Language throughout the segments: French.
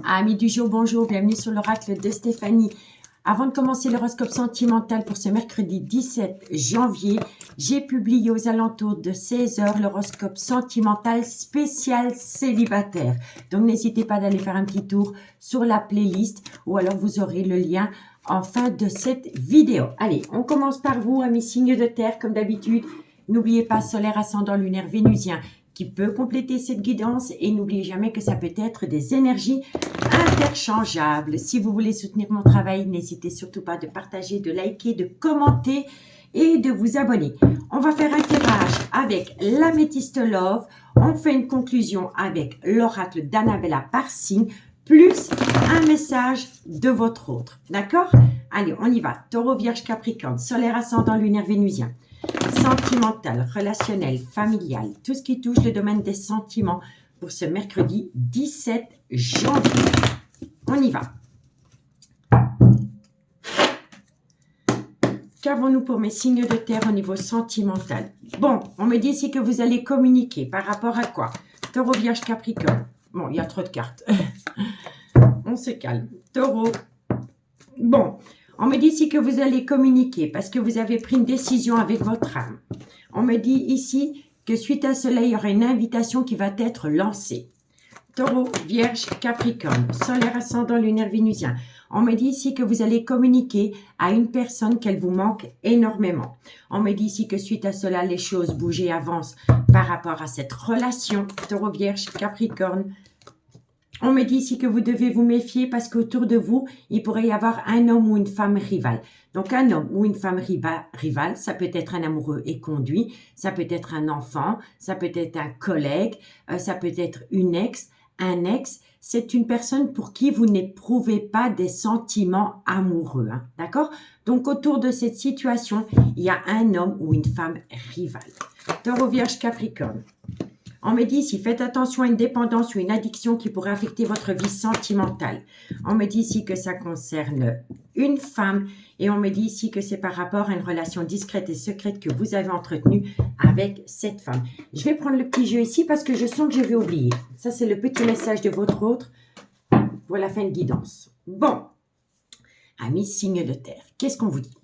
Amis du jour, bonjour, bienvenue sur l'oracle de Stéphanie. Avant de commencer l'horoscope sentimental pour ce mercredi 17 janvier, j'ai publié aux alentours de 16 h l'horoscope sentimental spécial célibataire. Donc n'hésitez pas d'aller faire un petit tour sur la playlist ou alors vous aurez le lien en fin de cette vidéo. Allez, on commence par vous, amis signes de terre, comme d'habitude. N'oubliez pas solaire, ascendant, lunaire, vénusien qui peut compléter cette guidance et n'oubliez jamais que ça peut être des énergies interchangeables. Si vous voulez soutenir mon travail, n'hésitez surtout pas de partager, de liker, de commenter et de vous abonner. On va faire un tirage avec l'améthyste Love. On fait une conclusion avec l'oracle d'Annabella par signe, plus un message de votre autre. D'accord? Allez, on y va. Taureau, Vierge, Capricorne, solaire, ascendant, lunaire, vénusien. Sentimental, relationnel, familial, tout ce qui touche le domaine des sentiments pour ce mercredi 17 janvier. On y va. Qu'avons-nous pour mes signes de terre au niveau sentimental? Bon, on me dit ici que vous allez communiquer par rapport à quoi? Taureau, Vierge, Capricorne. Bon, il y a trop de cartes. On se calme. Taureau. Bon. On me dit ici que vous allez communiquer parce que vous avez pris une décision avec votre âme. On me dit ici que suite à cela, il y aura une invitation qui va être lancée. Taureau, Vierge, Capricorne, solaire, ascendant, lunaire, vénusien. On me dit ici que vous allez communiquer à une personne qu'elle vous manque énormément. On me dit ici que suite à cela, les choses bougent et avancent par rapport à cette relation. Taureau, Vierge, Capricorne. On me dit ici que vous devez vous méfier parce qu'autour de vous, il pourrait y avoir un homme ou une femme rivale. Donc, un homme ou une femme rivale, ça peut être un amoureux et conduit, ça peut être un enfant, ça peut être un collègue, ça peut être une ex, un ex. C'est une personne pour qui vous n'éprouvez pas des sentiments amoureux. Hein, d'accord? Donc, autour de cette situation, il y a un homme ou une femme rivale. Taureau, Vierge, Capricorne. On me dit ici, faites attention à une dépendance ou une addiction qui pourrait affecter votre vie sentimentale. On me dit ici que ça concerne une femme et on me dit ici que c'est par rapport à une relation discrète et secrète que vous avez entretenue avec cette femme. Je vais prendre le petit jeu ici parce que je sens que je vais oublier. Ça, c'est le petit message de votre autre pour la fin de guidance. Bon, amis signes de terre, qu'est-ce qu'on vous dit?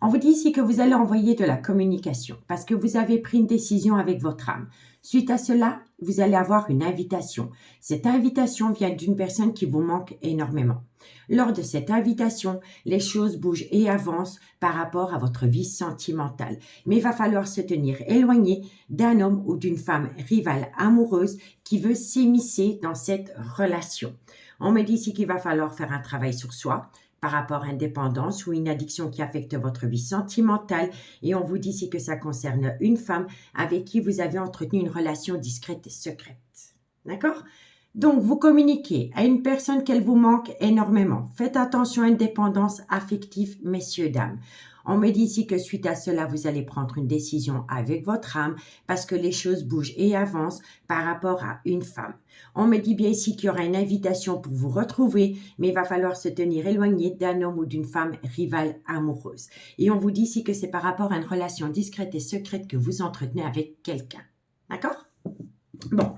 On vous dit ici que vous allez envoyer de la communication parce que vous avez pris une décision avec votre âme. Suite à cela, vous allez avoir une invitation. Cette invitation vient d'une personne qui vous manque énormément. Lors de cette invitation, les choses bougent et avancent par rapport à votre vie sentimentale. Mais il va falloir se tenir éloigné d'un homme ou d'une femme rivale amoureuse qui veut s'immiscer dans cette relation. On me dit ici qu'il va falloir faire un travail sur soi, par rapport à une dépendance ou une addiction qui affecte votre vie sentimentale. Et on vous dit ici que ça concerne une femme avec qui vous avez entretenu une relation discrète et secrète. D'accord? Donc, vous communiquez à une personne qu'elle vous manque énormément. Faites attention à une dépendance affective, messieurs, dames. On me dit ici que suite à cela, vous allez prendre une décision avec votre âme parce que les choses bougent et avancent par rapport à une femme. On me dit bien ici qu'il y aura une invitation pour vous retrouver, mais il va falloir se tenir éloigné d'un homme ou d'une femme rivale amoureuse. Et on vous dit ici que c'est par rapport à une relation discrète et secrète que vous entretenez avec quelqu'un. D'accord? Bon.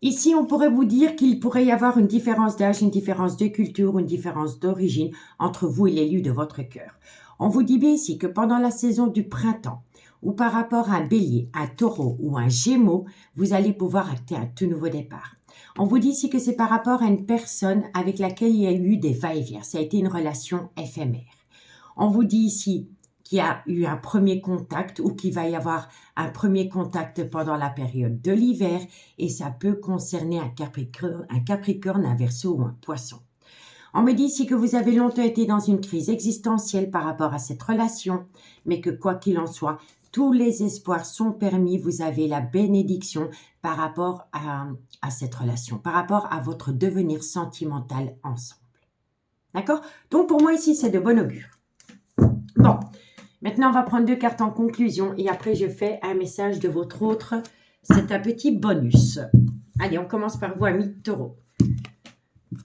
Ici, on pourrait vous dire qu'il pourrait y avoir une différence d'âge, une différence de culture, une différence d'origine entre vous et l'élu de votre cœur. On vous dit bien ici que pendant la saison du printemps, ou par rapport à un bélier, un taureau ou un gémeau, vous allez pouvoir acter un tout nouveau départ. On vous dit ici que c'est par rapport à une personne avec laquelle il y a eu des va-et-vient. Ça a été une relation éphémère. On vous dit ici qu'il y a eu un premier contact ou qu'il va y avoir un premier contact pendant la période de l'hiver et ça peut concerner un Capricorne, un Verseau ou un Poisson. On me dit ici que vous avez longtemps été dans une crise existentielle par rapport à cette relation, mais que quoi qu'il en soit, tous les espoirs sont permis, vous avez la bénédiction par rapport à cette relation, par rapport à votre devenir sentimental ensemble. D'accord? Donc pour moi ici, c'est de bon augure. Bon, maintenant on va prendre 2 cartes en conclusion et après je fais un message de votre autre. C'est un petit bonus. Allez, on commence par vous, amis Taureau.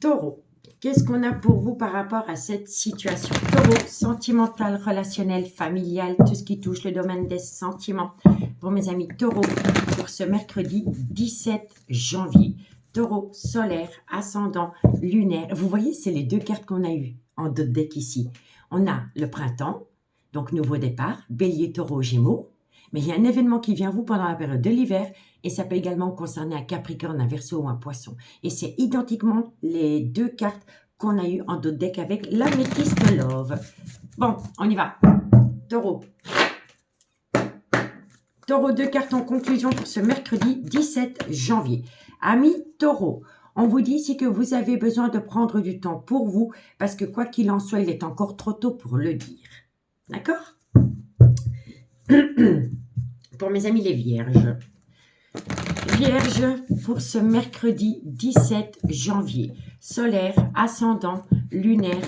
Taureau. Qu'est-ce qu'on a pour vous par rapport à cette situation? Taureau, sentimental, relationnel, familial, tout ce qui touche le domaine des sentiments. Pour mes amis Taureau, pour ce mercredi 17 janvier. Taureau, solaire, ascendant, lunaire. Vous voyez, c'est les deux cartes qu'on a eues en d'autres decks ici. On a le printemps, donc nouveau départ, bélier, taureau, gémeaux. Mais il y a un événement qui vient à vous pendant la période de l'hiver et ça peut également concerner un capricorne, un verseau ou un poisson. Et c'est identiquement les deux cartes qu'on a eues en d'autres decks avec l'améthyste love. Bon, on y va. Taureau. Taureau, deux cartes en conclusion pour ce mercredi 17 janvier. Amis Taureau, on vous dit ici que vous avez besoin de prendre du temps pour vous parce que quoi qu'il en soit, il est encore trop tôt pour le dire. D'accord? Pour mes amis les vierges. Vierge pour ce mercredi 17 janvier. Solaire, ascendant, lunaire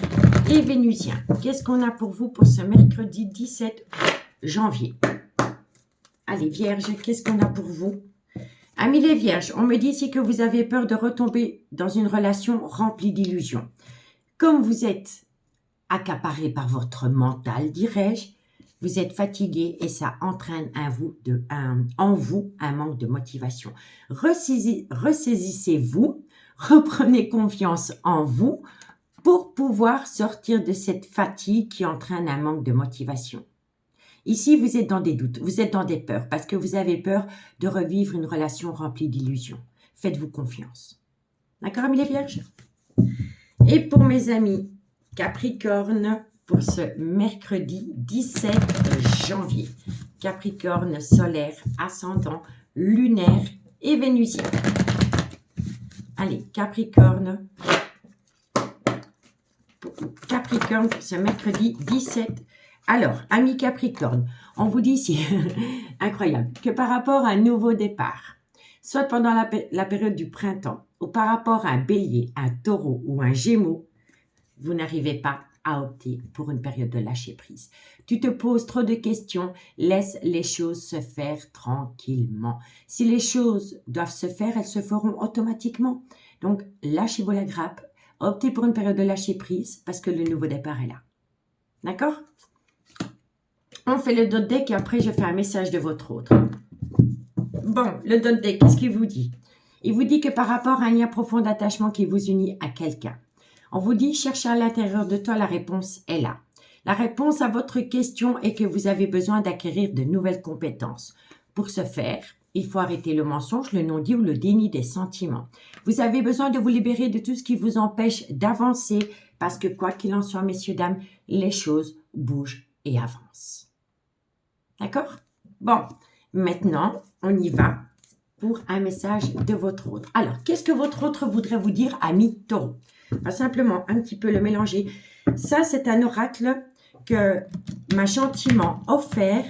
et vénusien. Qu'est-ce qu'on a pour vous pour ce mercredi 17 janvier? Allez, Vierge, qu'est-ce qu'on a pour vous? Amis les Vierges, on me dit ici que vous avez peur de retomber dans une relation remplie d'illusions. Comme vous êtes accaparé par votre mental, dirais-je, vous êtes fatigué et ça entraîne en vous un manque de motivation. Ressaisissez-vous, reprenez confiance en vous pour pouvoir sortir de cette fatigue qui entraîne un manque de motivation. Ici, vous êtes dans des doutes, vous êtes dans des peurs parce que vous avez peur de revivre une relation remplie d'illusions. Faites-vous confiance. D'accord, amis les Vierges? Et pour mes amis Capricorne, pour ce mercredi 17 janvier. Capricorne, solaire, ascendant, lunaire et vénusien. Allez, Capricorne. Capricorne pour ce mercredi 17. Alors, amis Capricorne, on vous dit ici, incroyable, que par rapport à un nouveau départ, soit pendant la période du printemps, ou par rapport à un bélier, un taureau ou un gémeaux, vous n'arrivez pas à opter pour une période de lâcher prise. Tu te poses trop de questions, laisse les choses se faire tranquillement. Si les choses doivent se faire, elles se feront automatiquement. Donc, lâchez-vous la grappe, optez pour une période de lâcher prise parce que le nouveau départ est là. D'accord? On fait le dot deck et après je fais un message de votre autre. Bon, le dot deck, qu'est-ce qu'il vous dit? Il vous dit que par rapport à un lien profond d'attachement qui vous unit à quelqu'un, on vous dit, cherchez à l'intérieur de toi, la réponse est là. La réponse à votre question est que vous avez besoin d'acquérir de nouvelles compétences. Pour ce faire, il faut arrêter le mensonge, le non-dit ou le déni des sentiments. Vous avez besoin de vous libérer de tout ce qui vous empêche d'avancer parce que quoi qu'il en soit, messieurs, dames, les choses bougent et avancent. D'accord? Bon, maintenant, on y va pour un message de votre autre. Alors, qu'est-ce que votre autre voudrait vous dire, ami Taureau? Pas simplement un petit peu le mélanger. Ça, c'est un oracle que m'a gentiment offert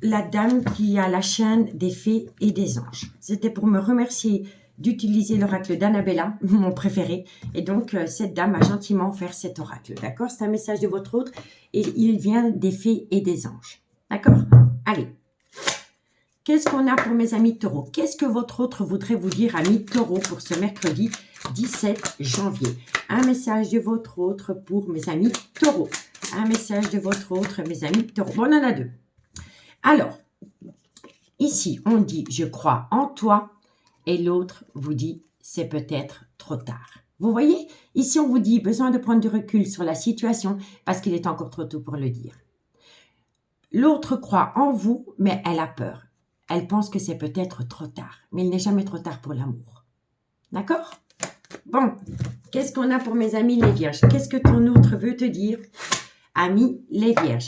la dame qui a la chaîne des fées et des anges. C'était pour me remercier d'utiliser l'oracle d'Annabella, mon préféré. Et donc, cette dame m'a gentiment offert cet oracle. D'accord? C'est un message de votre autre et il vient des fées et des anges. D'accord? Allez. Qu'est-ce qu'on a pour mes amis taureaux? Qu'est-ce que votre autre voudrait vous dire, amis taureaux, pour ce mercredi 17 janvier? Un message de votre autre pour mes amis taureaux. Un message de votre autre, mes amis taureaux. Bon, on en a deux. Alors, ici, on dit « je crois en toi » et l'autre vous dit « c'est peut-être trop tard ». Vous voyez? Ici, on vous dit « besoin de prendre du recul sur la situation parce qu'il est encore trop tôt pour le dire ». L'autre croit en vous, mais elle a peur. Elle pense que c'est peut-être trop tard, mais il n'est jamais trop tard pour l'amour. D'accord? Bon, qu'est-ce qu'on a pour mes amis les vierges? Qu'est-ce que ton autre veut te dire? Amis les vierges.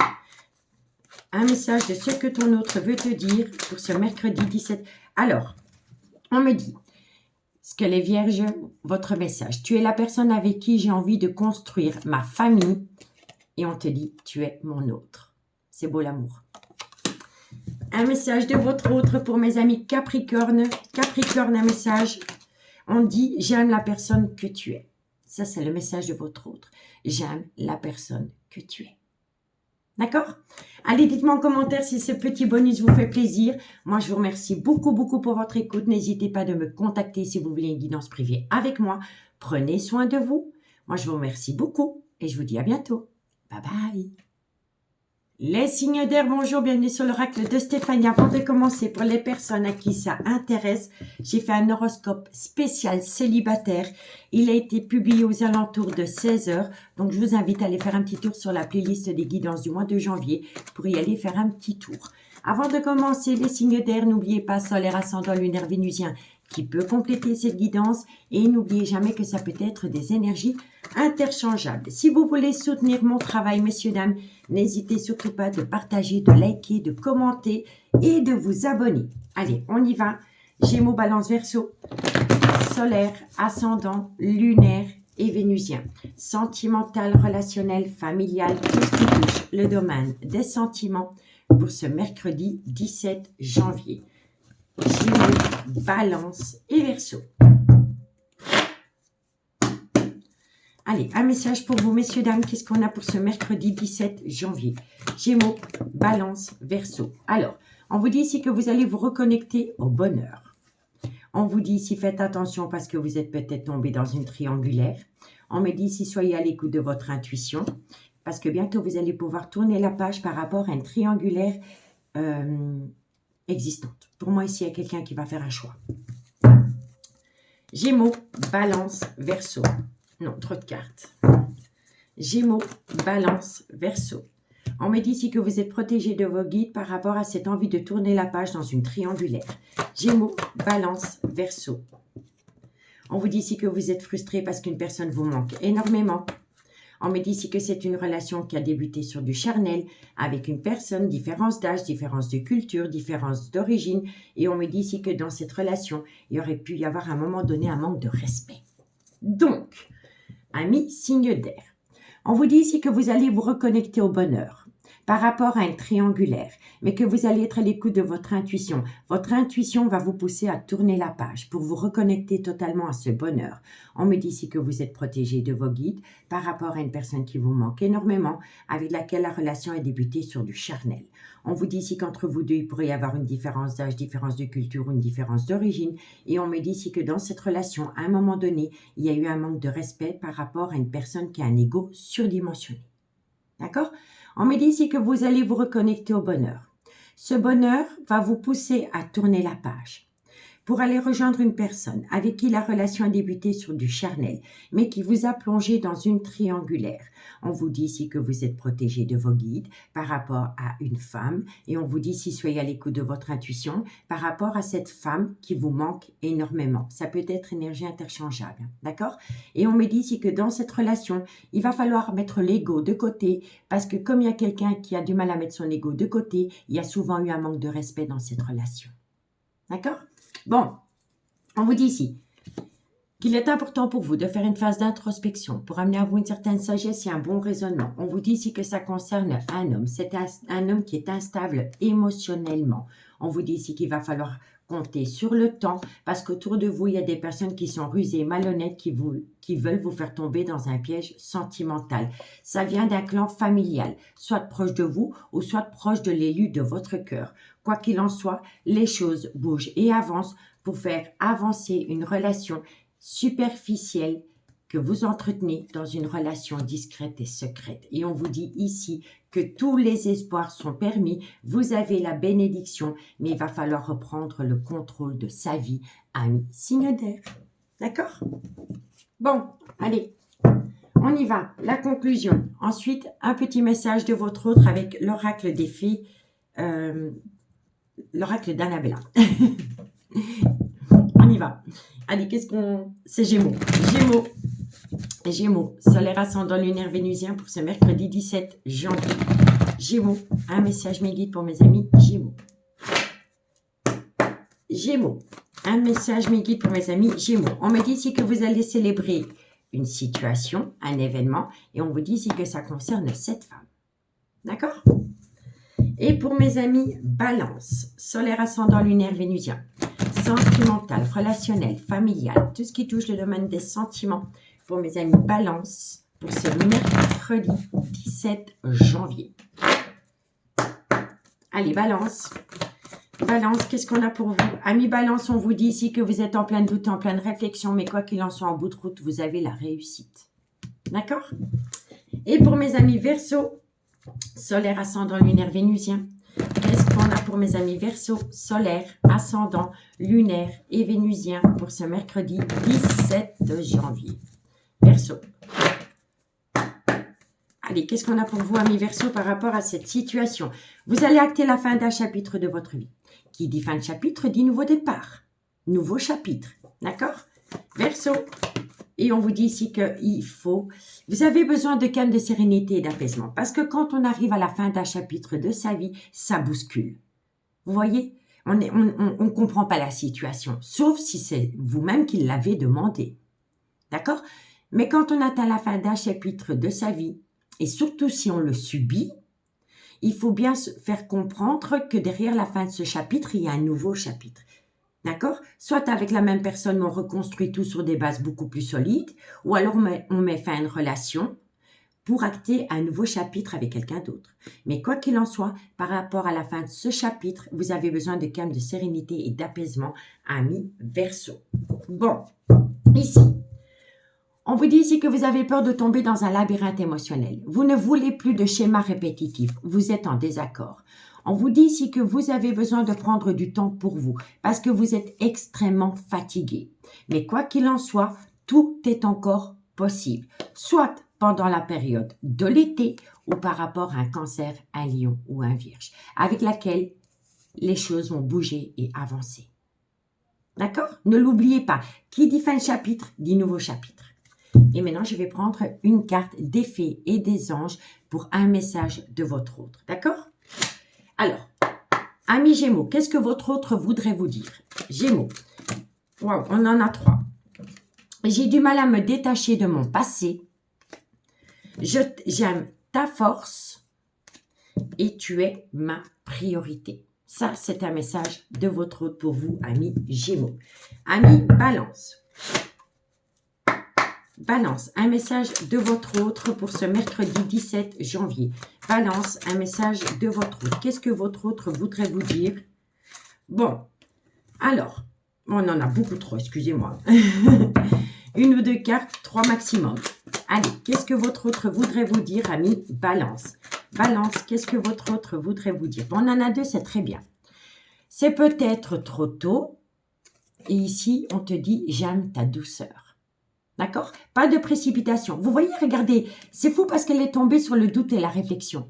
Un message de ce que ton autre veut te dire pour ce mercredi 17. Alors, on me dit, ce que les vierges, votre message. Tu es la personne avec qui j'ai envie de construire ma famille. Et on te dit, tu es mon autre. C'est beau l'amour. Un message de votre autre pour mes amis Capricorne. Capricorne, un message. On dit, j'aime la personne que tu es. Ça, c'est le message de votre autre. J'aime la personne que tu es. D'accord? Allez, dites-moi en commentaire si ce petit bonus vous fait plaisir. Moi, je vous remercie beaucoup, beaucoup pour votre écoute. N'hésitez pas de me contacter si vous voulez une guidance privée avec moi. Prenez soin de vous. Moi, je vous remercie beaucoup et je vous dis à bientôt. Bye bye. Les signes d'air, bonjour, bienvenue sur l'oracle de Stéphanie. Avant de commencer, pour les personnes à qui ça intéresse, j'ai fait un horoscope spécial célibataire. Il a été publié aux alentours de 16 h. Donc, je vous invite à aller faire un petit tour sur la playlist des guidances du mois de janvier pour y aller faire un petit tour. Avant de commencer, les signes d'air, n'oubliez pas solaire, ascendant, lunaire, vénusien qui peut compléter cette guidance. Et n'oubliez jamais que ça peut être des énergies interchangeables. Si vous voulez soutenir mon travail, messieurs, dames, n'hésitez surtout pas de partager, de liker, de commenter et de vous abonner. Allez, on y va. Gémeaux, Balance, Verseau, solaire, ascendant, lunaire et vénusien. Sentimental, relationnel, familial, tout ce qui touche le domaine des sentiments pour ce mercredi 17 janvier. Gémeaux, Balance et Verseau. Allez, un message pour vous, messieurs, dames. Qu'est-ce qu'on a pour ce mercredi 17 janvier? Gémeaux, Balance, Verseau. Alors, on vous dit ici que vous allez vous reconnecter au bonheur. On vous dit ici, faites attention parce que vous êtes peut-être tombé dans une triangulaire. On me dit ici, soyez à l'écoute de votre intuition parce que bientôt, vous allez pouvoir tourner la page par rapport à une triangulaire existante. Pour moi, ici, il y a quelqu'un qui va faire un choix. Gémeaux, Balance, Verseau. Non, trop de cartes. Gémeaux, Balance, Verseau. On me dit ici que vous êtes protégé de vos guides par rapport à cette envie de tourner la page dans une triangulaire. Gémeaux, Balance, Verseau. On vous dit ici que vous êtes frustré parce qu'une personne vous manque énormément. On me dit ici que c'est une relation qui a débuté sur du charnel avec une personne, différence d'âge, différence de culture, différence d'origine. Et on me dit ici que dans cette relation, il y aurait pu y avoir à un moment donné un manque de respect. Donc, amis, signe d'air. On vous dit ici que vous allez vous reconnecter au bonheur par rapport à une triangulaire, mais que vous allez être à l'écoute de votre intuition. Votre intuition va vous pousser à tourner la page pour vous reconnecter totalement à ce bonheur. On me dit ici que vous êtes protégé de vos guides par rapport à une personne qui vous manque énormément, avec laquelle la relation a débuté sur du charnel. On vous dit ici qu'entre vous deux, il pourrait y avoir une différence d'âge, différence de culture ou une différence d'origine. Et on me dit ici que dans cette relation, à un moment donné, il y a eu un manque de respect par rapport à une personne qui a un ego surdimensionné. D'accord? On me dit ici que vous allez vous reconnecter au bonheur. Ce bonheur va vous pousser à tourner la page pour aller rejoindre une personne avec qui la relation a débuté sur du charnel, mais qui vous a plongé dans une triangulaire. On vous dit ici que vous êtes protégé de vos guides par rapport à une femme, et on vous dit ici soyez à l'écoute de votre intuition par rapport à cette femme qui vous manque énormément. Ça peut être énergie interchangeable, d'accord? Et on me dit ici que dans cette relation, il va falloir mettre l'ego de côté, parce que comme il y a quelqu'un qui a du mal à mettre son ego de côté, il y a souvent eu un manque de respect dans cette relation. D'accord? Bon, on vous dit ici qu'il est important pour vous de faire une phase d'introspection pour amener à vous une certaine sagesse et un bon raisonnement. On vous dit ici que ça concerne un homme. C'est un homme qui est instable émotionnellement. On vous dit ici qu'il va falloir compter sur le temps parce qu'autour de vous, il y a des personnes qui sont rusées, malhonnêtes, qui veulent vous faire tomber dans un piège sentimental. Ça vient d'un clan familial, soit proche de vous ou soit proche de l'élu de votre cœur. Quoi qu'il en soit, les choses bougent et avancent pour faire avancer une relation superficielle que vous entretenez dans une relation discrète et secrète. Et on vous dit ici que tous les espoirs sont permis, vous avez la bénédiction, mais il va falloir reprendre le contrôle de sa vie, ami signe d'air. D'accord? Bon, allez, on y va. La conclusion. Ensuite, un petit message de votre autre avec l'oracle des filles, l'oracle d'Annabella. On y va. Allez, qu'est-ce qu'on... C'est Gémeaux. Gémeaux, solaire, ascendant, lunaire, vénusien pour ce mercredi 17 janvier. Gémeaux, un message mes guides pour mes amis Gémeaux. Gémeaux, un message mes guides pour mes amis Gémeaux. On me dit ici que vous allez célébrer une situation, un événement, et on vous dit ici que ça concerne cette femme. D'accord? Et pour mes amis Balance, solaire, ascendant, lunaire, vénusien, sentimental, relationnel, familial, tout ce qui touche le domaine des sentiments, pour mes amis Balance, pour ce mercredi 17 janvier. Allez, Balance. Balance, qu'est-ce qu'on a pour vous? Amis Balance, on vous dit ici que vous êtes en plein doute, en pleine réflexion, mais quoi qu'il en soit, en bout de route, vous avez la réussite. D'accord? Et pour mes amis Verseau, Solaire, ascendant, lunaire, vénusien. Qu'est-ce qu'on a pour mes amis Verseau, solaire, ascendant, lunaire et vénusien pour ce mercredi 17 janvier. Verseau. Allez, qu'est-ce qu'on a pour vous, amis Verseau, par rapport à cette situation? Vous allez acter la fin d'un chapitre de votre vie. Qui dit fin de chapitre, dit nouveau départ. Nouveau chapitre. D'accord? Verseau. Et on vous dit ici qu'il faut... Vous avez besoin de calme, de sérénité et d'apaisement. Parce que quand on arrive à la fin d'un chapitre de sa vie, ça bouscule. Vous voyez? On ne comprend pas la situation. Sauf si c'est vous-même qui l'avez demandé. D'accord? Mais quand on atteint la fin d'un chapitre de sa vie, et surtout si on le subit, il faut bien se faire comprendre que derrière la fin de ce chapitre, il y a un nouveau chapitre. D'accord? Soit avec la même personne, on reconstruit tout sur des bases beaucoup plus solides, ou alors on met fin à une relation pour acter un nouveau chapitre avec quelqu'un d'autre. Mais quoi qu'il en soit, par rapport à la fin de ce chapitre, vous avez besoin de calme, de sérénité et d'apaisement, amis Verseau. Bon, ici, on vous dit ici que vous avez peur de tomber dans un labyrinthe émotionnel. Vous ne voulez plus de schémas répétitifs. Vous êtes en désaccord. On vous dit ici que vous avez besoin de prendre du temps pour vous parce que vous êtes extrêmement fatigué. Mais quoi qu'il en soit, tout est encore possible. Soit pendant la période de l'été ou par rapport à un cancer, un lion ou un vierge, avec laquelle les choses vont bouger et avancer. D'accord? Ne l'oubliez pas. Qui dit fin de chapitre, dit nouveau chapitre. Et maintenant, je vais prendre une carte des fées et des anges pour un message de votre autre. D'accord? Alors, amis Gémeaux, qu'est-ce que votre autre voudrait vous dire? Gémeaux. Waouh, on en a 3. J'ai du mal à me détacher de mon passé. J'aime ta force et tu es ma priorité. Ça, c'est un message de votre autre pour vous, amis Gémeaux. Amis Balance. Balance, un message de votre autre pour ce mercredi 17 janvier. Balance, un message de votre autre. Qu'est-ce que votre autre voudrait vous dire? Bon, alors, on en a beaucoup trop, excusez-moi. Une ou deux cartes, 3 maximum. Allez, qu'est-ce que votre autre voudrait vous dire, ami Balance? Balance, qu'est-ce que votre autre voudrait vous dire? Bon, on en a 2, c'est très bien. C'est peut-être trop tôt. Et ici, on te dit, j'aime ta douceur. D'accord? Pas de précipitation. Vous voyez, regardez, c'est fou parce qu'elle est tombée sur le doute et la réflexion.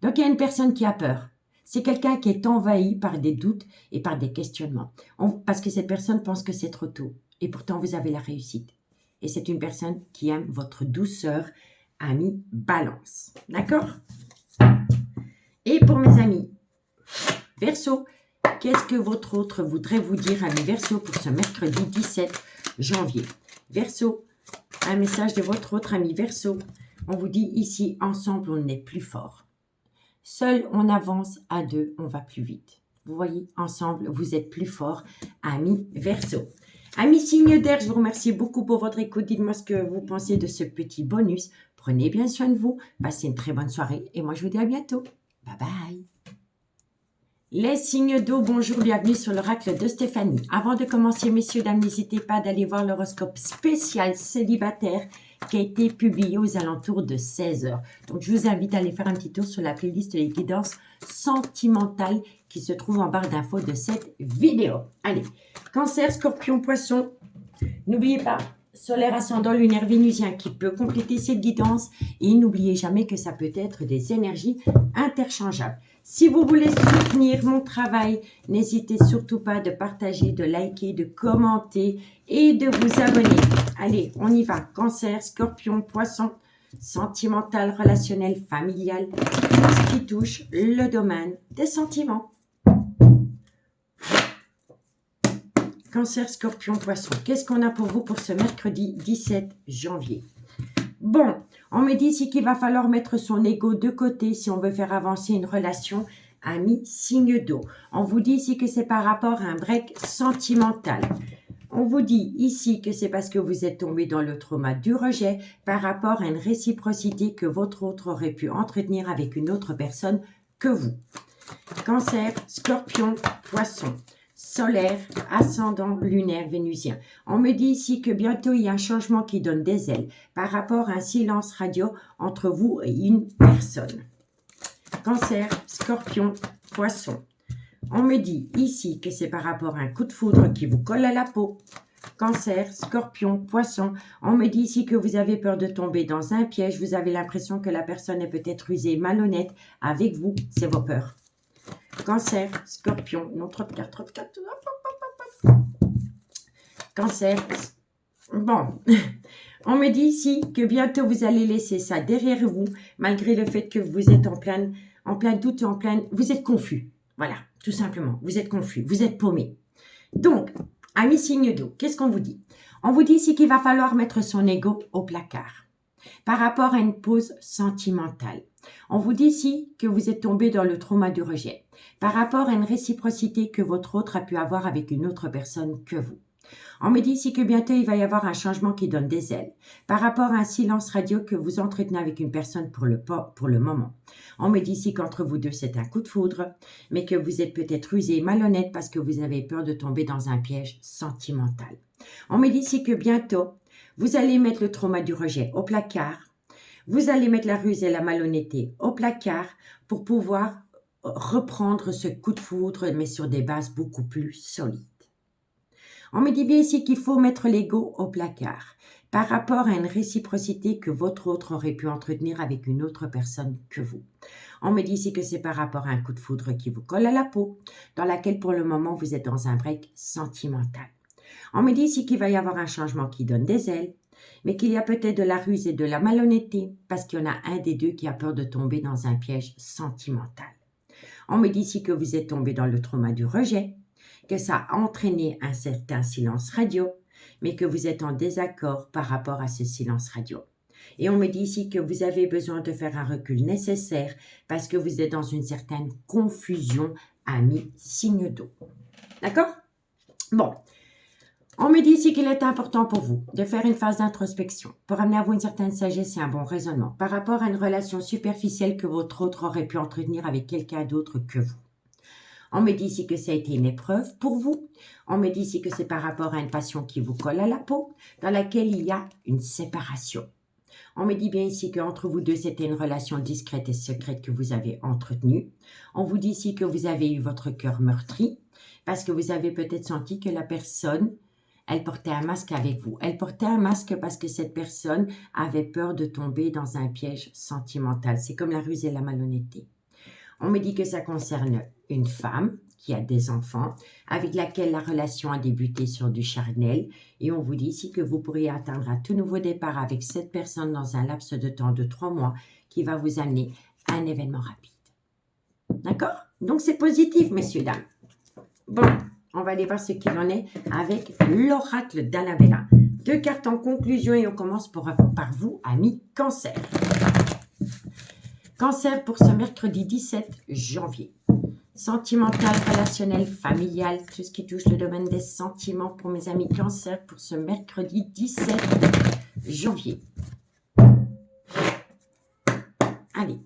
Donc, il y a une personne qui a peur. C'est quelqu'un qui est envahi par des doutes et par des questionnements. Parce que cette personne pense que c'est trop tôt. Et pourtant, vous avez la réussite. Et c'est une personne qui aime votre douceur, ami Balance. D'accord? Et pour mes amis Verseau, qu'est-ce que votre autre voudrait vous dire, ami Verseau, pour ce mercredi 17 janvier? Verseau, un message de votre autre ami Verseau. On vous dit ici, ensemble, on est plus fort. Seul, on avance, à 2, on va plus vite. Vous voyez, ensemble, vous êtes plus fort, ami Verseau. Amis signe d'air, je vous remercie beaucoup pour votre écoute. Dites-moi ce que vous pensez de ce petit bonus. Prenez bien soin de vous, passez une très bonne soirée et moi, je vous dis à bientôt. Bye bye. Les signes d'eau, bonjour, bienvenue sur l'oracle de Stéphanie. Avant de commencer, messieurs, dames, n'hésitez pas d'aller voir l'horoscope spécial célibataire qui a été publié aux alentours de 16 h. Donc, je vous invite à aller faire un petit tour sur la playlist des guidances sentimentales qui se trouve en barre d'infos de cette vidéo. Allez, Cancer, Scorpion, Poisson, n'oubliez pas, solaire, ascendant, lunaire, vénusien qui peut compléter cette guidance et n'oubliez jamais que ça peut être des énergies interchangeables. Si vous voulez soutenir mon travail, n'hésitez surtout pas de partager, de liker, de commenter et de vous abonner. Allez, on y va. Cancer, Scorpion, Poisson, sentimental, relationnel, familial, ce qui touche le domaine des sentiments. Cancer, Scorpion, Poisson. Qu'est-ce qu'on a pour vous pour ce mercredi 17 janvier? Bon, on me dit ici qu'il va falloir mettre son ego de côté si on veut faire avancer une relation ami signe d'eau. On vous dit ici que c'est par rapport à un break sentimental. On vous dit ici que c'est parce que vous êtes tombé dans le trauma du rejet par rapport à une réciprocité que votre autre aurait pu entretenir avec une autre personne que vous. Cancer, Scorpion, Poisson. Solaire, ascendant, lunaire, vénusien. On me dit ici que bientôt il y a un changement qui donne des ailes par rapport à un silence radio entre vous et une personne. Cancer, Scorpion, Poisson. On me dit ici que c'est par rapport à un coup de foudre qui vous colle à la peau. Cancer, Scorpion, Poisson. On me dit ici que vous avez peur de tomber dans un piège. Vous avez l'impression que la personne est peut-être rusée, malhonnête avec vous. C'est vos peurs. Cancer, Scorpion. Non, trop de cartes, trop de cartes. Cancer. Bon. On me dit ici que bientôt vous allez laisser ça derrière vous, malgré le fait que vous êtes en plein doute, vous êtes confus. Voilà, tout simplement. Vous êtes confus, vous êtes paumé. Donc, amis signe d'eau, qu'est-ce qu'on vous dit? On vous dit ici qu'il va falloir mettre son ego au placard par rapport à une pause sentimentale. On vous dit ici que vous êtes tombé dans le trauma du rejet par rapport à une réciprocité que votre autre a pu avoir avec une autre personne que vous. On me dit ici que bientôt il va y avoir un changement qui donne des ailes par rapport à un silence radio que vous entretenez avec une personne pour le moment. On me dit ici qu'entre vous deux c'est un coup de foudre, mais que vous êtes peut-être rusé et malhonnête parce que vous avez peur de tomber dans un piège sentimental. On me dit ici que bientôt vous allez mettre le trauma du rejet au placard, vous allez mettre la ruse et la malhonnêteté au placard pour pouvoir reprendre ce coup de foudre mais sur des bases beaucoup plus solides. On me dit bien ici qu'il faut mettre l'ego au placard par rapport à une réciprocité que votre autre aurait pu entretenir avec une autre personne que vous. On me dit ici que c'est par rapport à un coup de foudre qui vous colle à la peau, dans laquelle pour le moment vous êtes dans un break sentimental. On me dit ici qu'il va y avoir un changement qui donne des ailes, mais qu'il y a peut-être de la ruse et de la malhonnêteté parce qu'il y en a un des deux qui a peur de tomber dans un piège sentimental. On me dit ici que vous êtes tombé dans le trauma du rejet, que ça a entraîné un certain silence radio, mais que vous êtes en désaccord par rapport à ce silence radio. Et on me dit ici que vous avez besoin de faire un recul nécessaire parce que vous êtes dans une certaine confusion, amis signe d'eau. D'accord? Bon. On me dit ici qu'il est important pour vous de faire une phase d'introspection pour amener à vous une certaine sagesse et un bon raisonnement par rapport à une relation superficielle que votre autre aurait pu entretenir avec quelqu'un d'autre que vous. On me dit ici que ça a été une épreuve pour vous. On me dit ici que c'est par rapport à une passion qui vous colle à la peau, dans laquelle il y a une séparation. On me dit bien ici qu'entre vous deux, c'était une relation discrète et secrète que vous avez entretenue. On vous dit ici que vous avez eu votre cœur meurtri, parce que vous avez peut-être senti que la personne, elle portait un masque avec vous. Elle portait un masque parce que cette personne avait peur de tomber dans un piège sentimental. C'est comme la ruse et la malhonnêteté. On me dit que ça concerne une femme qui a des enfants, avec laquelle la relation a débuté sur du charnel. Et on vous dit ici que vous pourriez atteindre un tout nouveau départ avec cette personne dans un laps de temps de 3 mois qui va vous amener à un événement rapide. D'accord? Donc c'est positif, messieurs, dames. Bon, on va aller voir ce qu'il en est avec l'oracle d'Annabella. 2 cartes en conclusion et on commence par vous, amis Cancer. Cancer pour ce mercredi 17 janvier. Sentimental, relationnel, familial, tout ce qui touche le domaine des sentiments pour mes amis Cancer pour ce mercredi 17 janvier. Allez,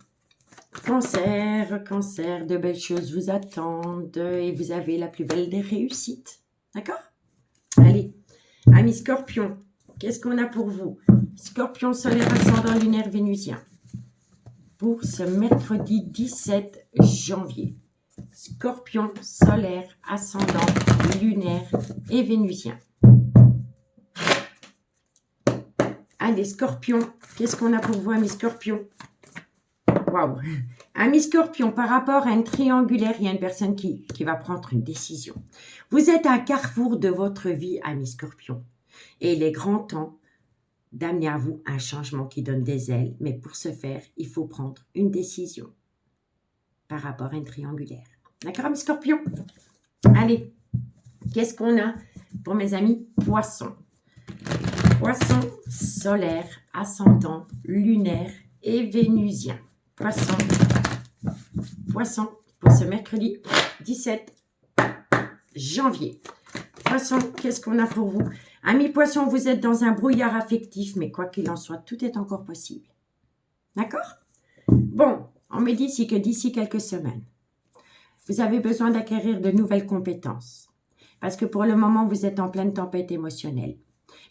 Cancer, Cancer, de belles choses vous attendent et vous avez la plus belle des réussites. D'accord? Allez, amis Scorpion, qu'est-ce qu'on a pour vous? Scorpion, solaire, ascendant, lunaire, vénusien. Pour ce mercredi 17 janvier. Scorpion, solaire, ascendant, lunaire et vénusien. Allez, Scorpion, qu'est-ce qu'on a pour vous, amis Scorpion? Waouh! Amis Scorpion, par rapport à une triangulaire, il y a une personne qui va prendre une décision. Vous êtes à un carrefour de votre vie, amis Scorpion. Et il est grand temps d'amener à vous un changement qui donne des ailes. Mais pour ce faire, il faut prendre une décision par rapport à une triangulaire. D'accord, amis Scorpion? Allez, qu'est-ce qu'on a pour mes amis Poissons? Poisson, solaire, ascendant, lunaire et vénusien. Poisson, Poisson pour ce mercredi 17 janvier. Poisson, qu'est-ce qu'on a pour vous? Amis Poissons, vous êtes dans un brouillard affectif, mais quoi qu'il en soit, tout est encore possible. D'accord? Bon, on me dit ici que d'ici quelques semaines, vous avez besoin d'acquérir de nouvelles compétences. Parce que pour le moment, vous êtes en pleine tempête émotionnelle.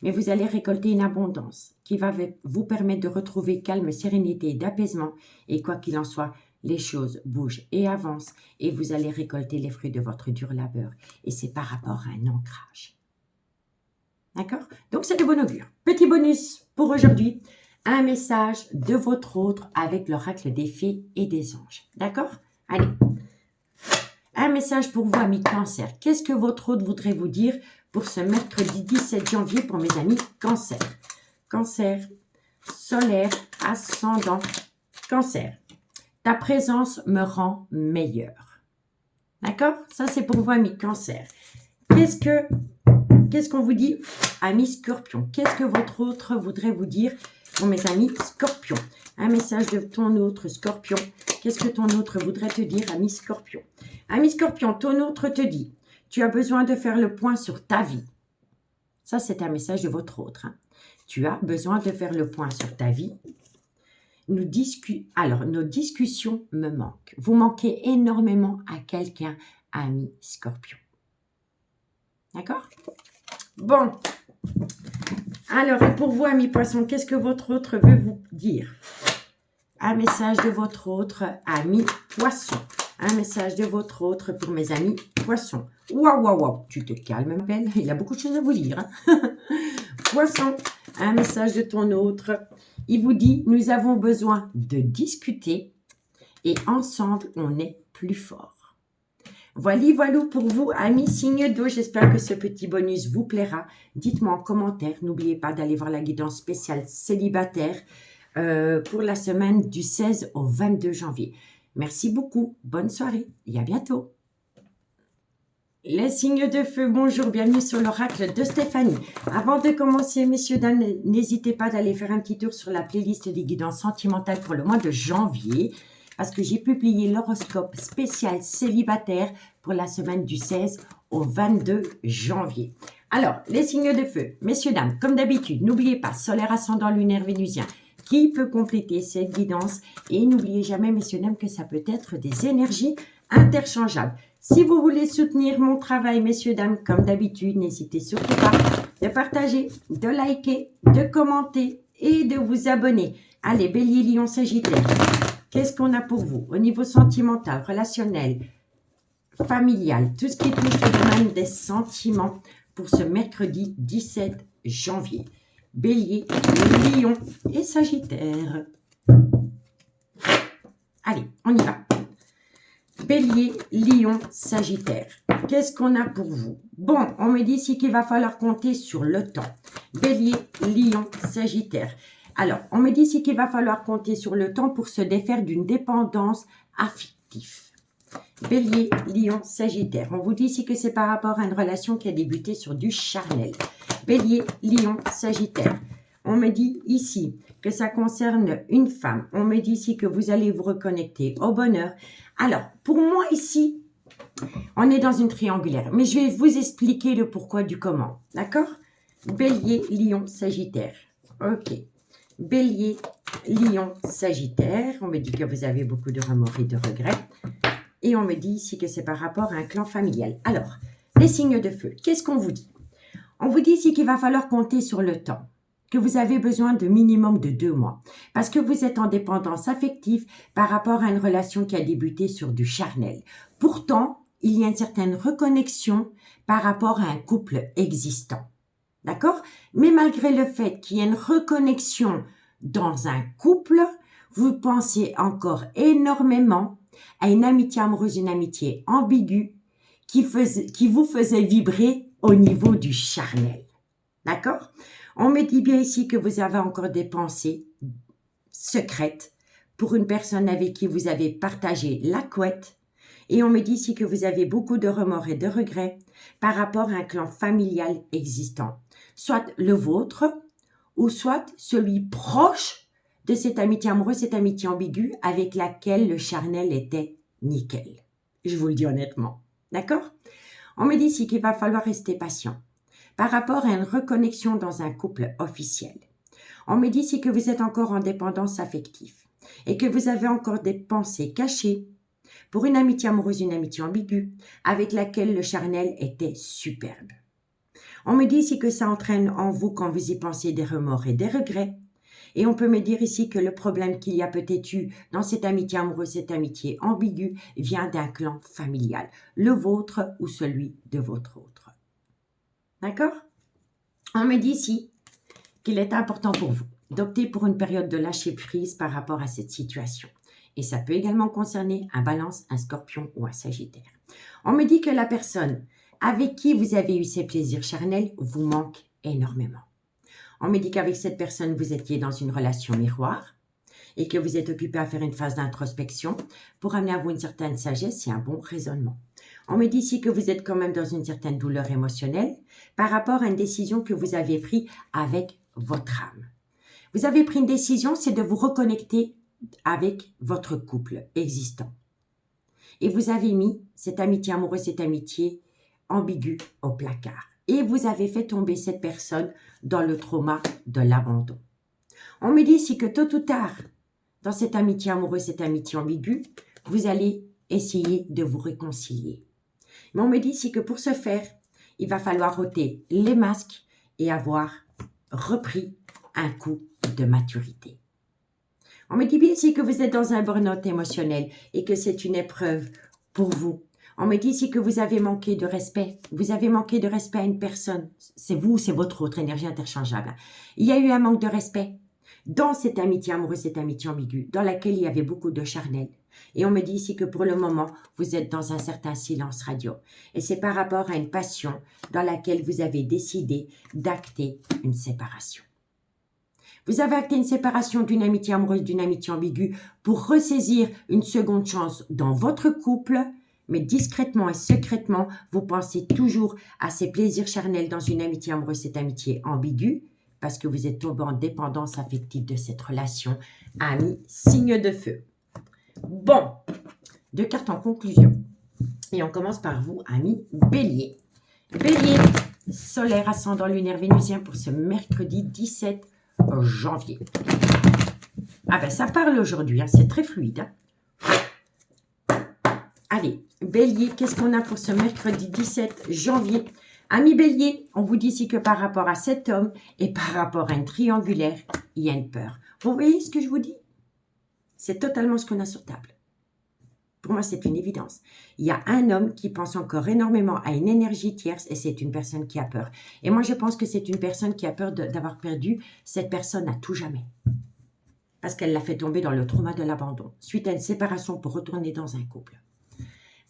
Mais vous allez récolter une abondance qui va vous permettre de retrouver calme, sérénité et d'apaisement. Et quoi qu'il en soit, les choses bougent et avancent et vous allez récolter les fruits de votre dur labeur. Et c'est par rapport à un ancrage. D'accord? Donc, c'est de bon augure. Petit bonus pour aujourd'hui, un message de votre autre avec l'oracle des fées et des anges. D'accord? Allez. Un message pour vous, amis Cancer. Qu'est-ce que votre autre voudrait vous dire pour ce mercredi 17 janvier pour mes amis Cancer? Cancer, solaire, ascendant, Cancer. Ta présence me rend meilleur. D'accord? Ça, c'est pour vous, amis Cancer. Qu'est-ce qu'on vous dit, amis Scorpion? Qu'est-ce que votre autre voudrait vous dire pour mes amis Scorpion? Un message de ton autre Scorpion. Qu'est-ce que ton autre voudrait te dire, ami Scorpion? Ami Scorpion, ton autre te dit, tu as besoin de faire le point sur ta vie. Ça, c'est un message de votre autre. Hein. Tu as besoin de faire le point sur ta vie. Alors, nos discussions me manquent. Vous manquez énormément à quelqu'un, ami Scorpion. D'accord? Bon. Alors, et pour vous, amis Poissons, qu'est-ce que votre autre veut vous dire? Un message de votre autre, ami Poisson. Un message de votre autre pour mes amis Poissons. Waouh, waouh, waouh. Tu te calmes, ma belle. Il y a beaucoup de choses à vous dire. Hein? Poisson, un message de ton autre. Il vous dit, nous avons besoin de discuter et ensemble, on est plus fort. Voilà pour vous, amis signe d'eau. J'espère que ce petit bonus vous plaira. Dites-moi en commentaire. N'oubliez pas d'aller voir la guidance spéciale célibataire pour la semaine du 16 au 22 janvier. Merci beaucoup. Bonne soirée et à bientôt. Les signes de feu, bonjour, bienvenue sur l'oracle de Stéphanie. Avant de commencer, messieurs, dames, n'hésitez pas d'aller faire un petit tour sur la playlist des guidances sentimentales pour le mois de janvier, parce que j'ai publié l'horoscope spécial célibataire pour la semaine du 16 au 22 janvier. Alors, les signes de feu, messieurs, dames, comme d'habitude, n'oubliez pas, solaire, ascendant, lunaire, vénusien, qui peut compléter cette guidance. Et n'oubliez jamais, messieurs, dames, que ça peut être des énergies interchangeables. Si vous voulez soutenir mon travail, messieurs, dames, comme d'habitude, n'hésitez surtout pas de partager, de liker, de commenter et de vous abonner. Allez, Bélier, Lion, Sagittaire, qu'est-ce qu'on a pour vous au niveau sentimental, relationnel, familial, tout ce qui touche le domaine des sentiments pour ce mercredi 17 janvier. Bélier, Lion et Sagittaire. Allez, on y va. Bélier, Lion, Sagittaire. Qu'est-ce qu'on a pour vous? Bon, on me dit ici qu'il va falloir compter sur le temps. Bélier, Lion, Sagittaire. Alors, on me dit ici qu'il va falloir compter sur le temps pour se défaire d'une dépendance affective. Bélier, Lion, Sagittaire. On vous dit ici que c'est par rapport à une relation qui a débuté sur du charnel. Bélier, Lion, Sagittaire. On me dit ici que ça concerne une femme. On me dit ici que vous allez vous reconnecter au bonheur. Alors, pour moi ici, on est dans une triangulaire. Mais je vais vous expliquer le pourquoi du comment. D'accord? Bélier, Lion, Sagittaire. Ok. Bélier, Lion, Sagittaire. On me dit que vous avez beaucoup de remords et de regrets. Et on me dit ici que c'est par rapport à un clan familial. Alors, les signes de feu, qu'est-ce qu'on vous dit? On vous dit ici qu'il va falloir compter sur le temps, que vous avez besoin de minimum de 2 mois, parce que vous êtes en dépendance affective par rapport à une relation qui a débuté sur du charnel. Pourtant, il y a une certaine reconnexion par rapport à un couple existant. D'accord? Mais malgré le fait qu'il y ait une reconnexion dans un couple, vous pensez encore énormément à une amitié amoureuse, une amitié ambiguë qui vous faisait vibrer au niveau du charnel. D'accord? On me dit bien ici que vous avez encore des pensées secrètes pour une personne avec qui vous avez partagé la couette. Et on me dit ici que vous avez beaucoup de remords et de regrets par rapport à un clan familial existant. Soit le vôtre, ou soit celui proche de cette amitié amoureuse, cette amitié ambiguë avec laquelle le charnel était nickel. Je vous le dis honnêtement. D'accord? On me dit ici qu'il va falloir rester patient par rapport à une reconnexion dans un couple officiel. On me dit ici que vous êtes encore en dépendance affective et que vous avez encore des pensées cachées pour une amitié amoureuse, une amitié ambiguë avec laquelle le charnel était superbe. On me dit ici que ça entraîne en vous, quand vous y pensez, des remords et des regrets Et on peut me dire ici que le problème qu'il y a peut-être eu dans cette amitié amoureuse, cette amitié ambiguë, vient d'un clan familial, le vôtre ou celui de votre autre. D'accord? On me dit ici qu'il est important pour vous d'opter pour une période de lâcher prise par rapport à cette situation. Et ça peut également concerner un Balance, un Scorpion ou un Sagittaire. On me dit que la personne avec qui vous avez eu ces plaisirs charnels vous manque énormément. On me dit qu'avec cette personne, vous étiez dans une relation miroir et que vous êtes occupé à faire une phase d'introspection pour amener à vous une certaine sagesse et un bon raisonnement. On me dit ici que vous êtes quand même dans une certaine douleur émotionnelle par rapport à une décision que vous avez prise avec votre âme. Vous avez pris une décision, c'est de vous reconnecter avec votre couple existant. Et vous avez mis cette amitié amoureuse, cette amitié ambiguë au placard. Et vous avez fait tomber cette personne dans le trauma de l'abandon. On me dit ici que tôt ou tard, dans cette amitié amoureuse, cette amitié ambiguë, vous allez essayer de vous réconcilier. Mais on me dit ici que pour ce faire, il va falloir ôter les masques et avoir repris un coup de maturité. On me dit bien ici que vous êtes dans un burn-out émotionnel et que c'est une épreuve pour vous. On me dit ici que vous avez manqué de respect. Vous avez manqué de respect à une personne. C'est vous, c'est votre autre énergie interchangeable. Il y a eu un manque de respect dans cette amitié amoureuse, cette amitié ambiguë, dans laquelle il y avait beaucoup de charnel. Et on me dit ici que pour le moment, vous êtes dans un certain silence radio. Et c'est par rapport à une passion dans laquelle vous avez décidé d'acter une séparation. Vous avez acté une séparation d'une amitié amoureuse, d'une amitié ambiguë pour ressaisir une seconde chance dans votre couple, mais discrètement et secrètement, vous pensez toujours à ces plaisirs charnels dans une amitié amoureuse, cette amitié ambiguë, parce que vous êtes tombé en dépendance affective de cette relation. Ami, signe de feu. Bon, 2 cartes en conclusion. Et on commence par vous, ami Bélier. Bélier, solaire, ascendant lunaire vénusien pour ce mercredi 17 janvier. Ah ben ça parle aujourd'hui, hein, c'est très fluide. Hein. Allez, Bélier, qu'est-ce qu'on a pour ce mercredi 17 janvier? Ami Bélier, on vous dit ici que par rapport à cet homme et par rapport à une triangulaire, il y a une peur. Vous voyez ce que je vous dis? C'est totalement ce qu'on a sur table. Pour moi, c'est une évidence. Il y a un homme qui pense encore énormément à une énergie tierce et c'est une personne qui a peur. Et moi, je pense que c'est une personne qui a peur d'avoir perdu cette personne à tout jamais. Parce qu'elle l'a fait tomber dans le trauma de l'abandon, suite à une séparation pour retourner dans un couple.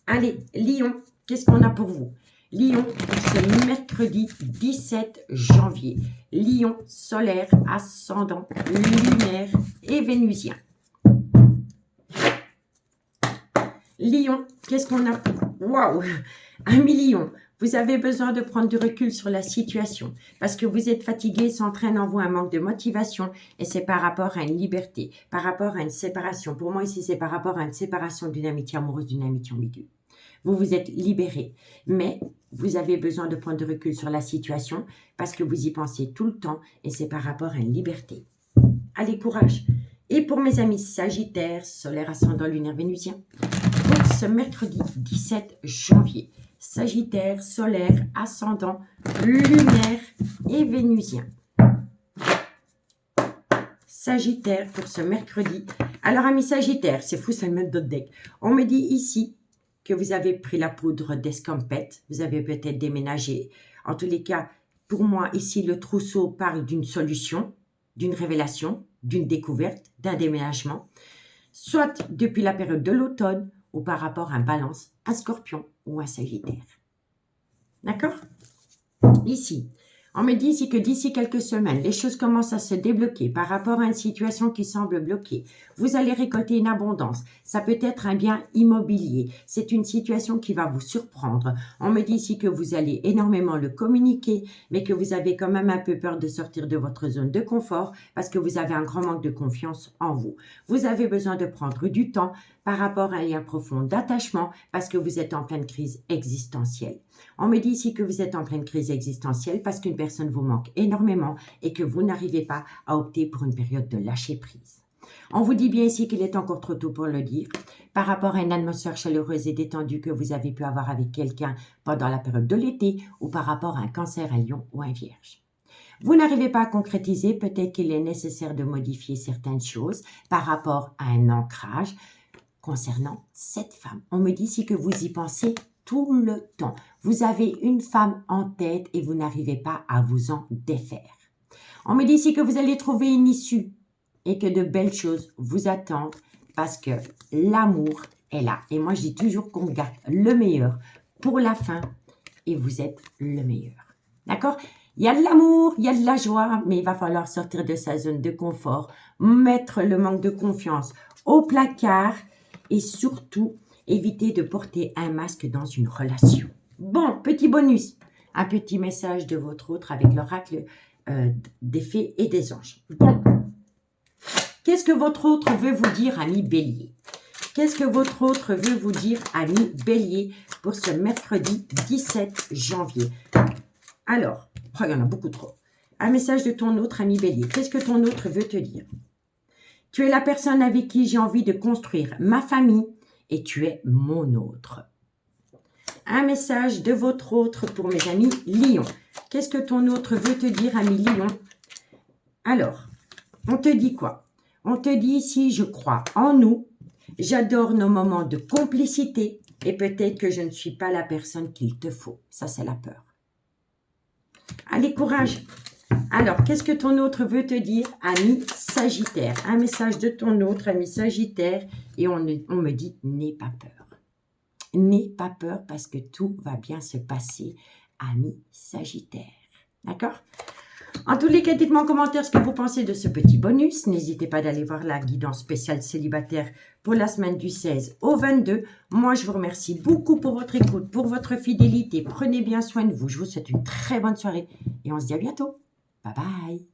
Allez, Lion, qu'est-ce qu'on a pour vous? Lion, ce mercredi 17 janvier. Lion, solaire, ascendant, lunaire et vénusien. Lion, qu'est-ce qu'on a? Waouh! Ami Lion, vous avez besoin de prendre du recul sur la situation parce que vous êtes fatigué, s'entraîne en vous un manque de motivation et c'est par rapport à une liberté, par rapport à une séparation. Pour moi ici, c'est par rapport à une séparation d'une amitié amoureuse, d'une amitié ambiguë. Vous vous êtes libéré, mais vous avez besoin de prendre du recul sur la situation parce que vous y pensez tout le temps et c'est par rapport à une liberté. Allez, courage! Et pour mes amis Sagittaires, solaire, ascendant, lunaire, vénusien, pour ce mercredi 17 janvier, Sagittaire, solaire, ascendant, lunaire et vénusien. Sagittaire pour ce mercredi. Alors, amis Sagittaire, c'est fou, ça me met d'autres decks. On me dit ici que vous avez pris la poudre d'escampette, vous avez peut-être déménagé. En tous les cas, pour moi, ici, le trousseau parle d'une solution, d'une révélation, d'une découverte, d'un déménagement, soit depuis la période de l'automne ou par rapport à un Balance, un Scorpion ou un Sagittaire. D'accord? Ici, on me dit ici que d'ici quelques semaines, les choses commencent à se débloquer par rapport à une situation qui semble bloquée. Vous allez récolter une abondance. Ça peut être un bien immobilier. C'est une situation qui va vous surprendre. On me dit ici que vous allez énormément le communiquer, mais que vous avez quand même un peu peur de sortir de votre zone de confort parce que vous avez un grand manque de confiance en vous. Vous avez besoin de prendre du temps par rapport à un lien profond d'attachement parce que vous êtes en pleine crise existentielle. On me dit ici que vous êtes en pleine crise existentielle parce qu'une personne vous manque énormément et que vous n'arrivez pas à opter pour une période de lâcher prise. On vous dit bien ici qu'il est encore trop tôt pour le dire par rapport à une atmosphère chaleureuse et détendue que vous avez pu avoir avec quelqu'un pendant la période de l'été ou par rapport à un Cancer, un Lion ou un Vierge. Vous n'arrivez pas à concrétiser, peut-être qu'il est nécessaire de modifier certaines choses par rapport à un ancrage concernant cette femme. On me dit ici que vous y pensez tout le temps. Vous avez une femme en tête et vous n'arrivez pas à vous en défaire. On me dit ici que vous allez trouver une issue et que de belles choses vous attendent parce que l'amour est là. Et moi, je dis toujours qu'on garde le meilleur pour la fin et vous êtes le meilleur. D'accord? Il y a de l'amour, il y a de la joie, mais il va falloir sortir de sa zone de confort, mettre le manque de confiance au placard et surtout éviter de porter un masque dans une relation. Bon, petit bonus, un petit message de votre autre avec l'oracle des fées et des anges. Bon, qu'est-ce que votre autre veut vous dire, ami Bélier? Qu'est-ce que votre autre veut vous dire, ami Bélier, pour ce mercredi 17 janvier? Alors, oh, il y en a beaucoup trop. Un message de ton autre, ami Bélier. Qu'est-ce que ton autre veut te dire? Tu es la personne avec qui j'ai envie de construire ma famille et tu es mon autre. Un message de votre autre pour mes amis Lion. Qu'est-ce que ton autre veut te dire, ami Lion? Alors, on te dit quoi? On te dit ici, je crois en nous, j'adore nos moments de complicité et peut-être que je ne suis pas la personne qu'il te faut. Ça, c'est la peur. Allez, courage! Alors, qu'est-ce que ton autre veut te dire, ami Sagittaire? Un message de ton autre, ami Sagittaire, et on me dit, n'aie pas peur. N'aie pas peur parce que tout va bien se passer, ami Sagittaire. D'accord? En tous les cas, dites-moi en commentaire ce que vous pensez de ce petit bonus. N'hésitez pas d'aller voir la guidance spéciale célibataire pour la semaine du 16 au 22. Moi, je vous remercie beaucoup pour votre écoute, pour votre fidélité. Prenez bien soin de vous. Je vous souhaite une très bonne soirée et on se dit à bientôt. Bye bye.